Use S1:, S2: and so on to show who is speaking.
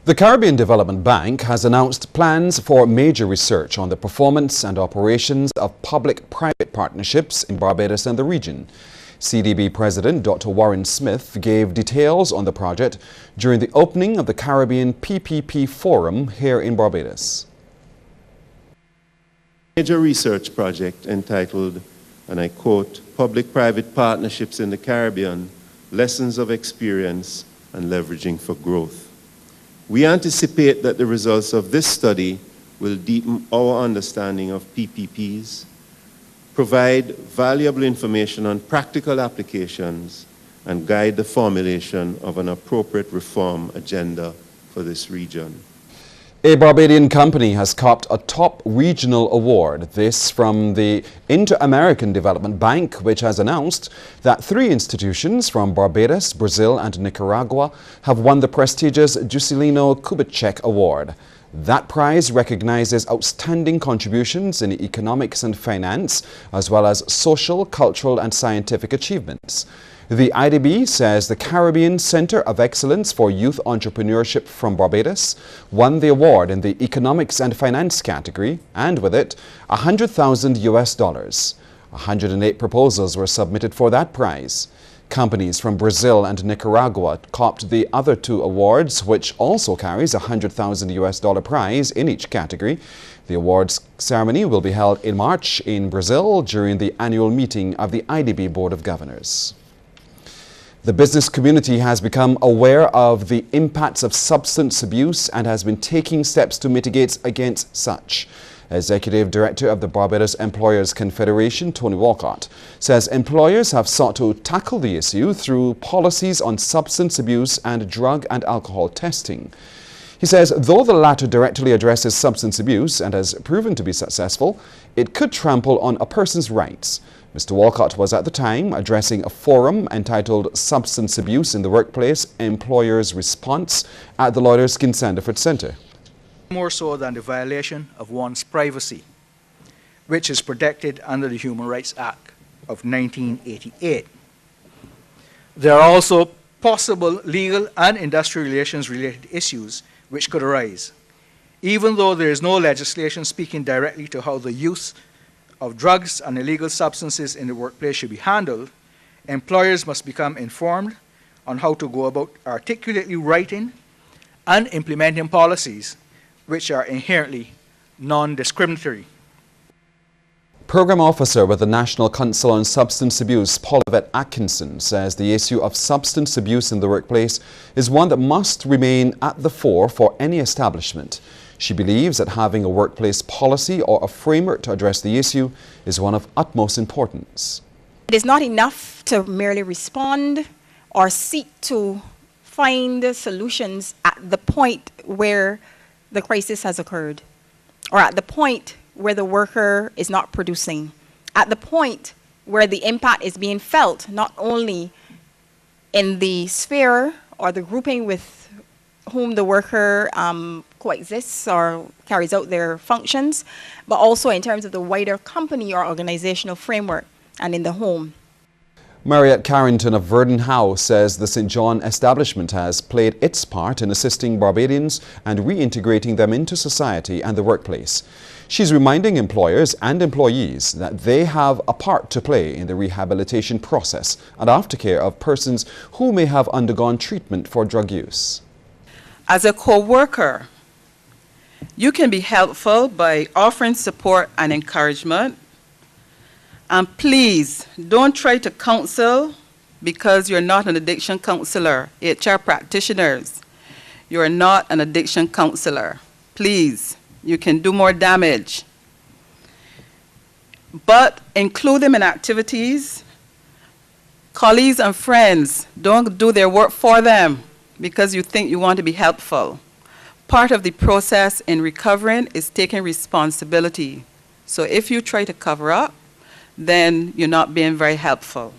S1: The Caribbean Development Bank has announced plans for major research on the performance and operations of public-private partnerships in Barbados and the region. CDB President Dr. Warren Smith gave details on the project during the opening of the Caribbean PPP Forum here in Barbados.
S2: Major research project entitled, and I quote, Public-Private Partnerships in the Caribbean, Lessons of Experience and Leveraging for Growth. We anticipate that the results of this study will deepen our understanding of PPPs, provide valuable information on practical applications, and guide the formulation of an appropriate reform agenda for this region.
S1: A Barbadian company has copped a top regional award, this from the Inter-American Development Bank, which has announced that 3 institutions from Barbados, Brazil and Nicaragua have won the prestigious Juscelino Kubitschek Award. That prize recognizes outstanding contributions in economics and finance, as well as social, cultural and scientific achievements. The IDB says the Caribbean Center of Excellence for Youth Entrepreneurship from Barbados won the award in the Economics and Finance category, and with it, $100,000. 108 proposals were submitted for that prize. Companies from Brazil and Nicaragua copped the other 2 awards, which also carries a $100,000 prize in each category. The awards ceremony will be held in March in Brazil during the annual meeting of the IDB Board of Governors. The business community has become aware of the impacts of substance abuse and has been taking steps to mitigate against such. Executive Director of the Barbados Employers Confederation, Tony Walcott, says employers have sought to tackle the issue through policies on substance abuse and drug and alcohol testing. He says though the latter directly addresses substance abuse and has proven to be successful, it could trample on a person's rights. Mr. Walcott was at the time addressing a forum entitled Substance Abuse in the Workplace, Employers' Response at the Lloyd Erskine Sandiford Centre.
S3: More so than the violation of one's privacy, which is protected under the Human Rights Act of 1988. There are also possible legal and industrial relations related issues which could arise. Even though there is no legislation speaking directly to how the use of drugs and illegal substances in the workplace should be handled, employers must become informed on how to go about articulately writing and implementing policies which are inherently non-discriminatory.
S1: Program Officer with the National Council on Substance Abuse, Paul Yvette Atkinson, says the issue of substance abuse in the workplace is one that must remain at the fore for any establishment. She believes that having a workplace policy or a framework to address the issue is one of utmost importance.
S4: It is not enough to merely respond or seek to find solutions at the point where the crisis has occurred, or at the point where the worker is not producing, at the point where the impact is being felt not only in the sphere or the grouping with whom the worker coexists or carries out their functions, but also in terms of the wider company or organizational framework and in the home.
S1: Mariette Carrington of Verdon Howe says the St. John establishment has played its part in assisting Barbadians and reintegrating them into society and the workplace. She's reminding employers and employees that they have a part to play in the rehabilitation process and aftercare of persons who may have undergone treatment for drug use.
S5: As a co-worker, you can be helpful by offering support and encouragement. And please, don't try to counsel because you're not an addiction counselor. HR practitioners, you're not an addiction counselor. Please, you can do more damage. But include them in activities. Colleagues and friends, don't do their work for them because you think you want to be helpful. Part of the process in recovering is taking responsibility. So if you try to cover up, then you're not being very helpful.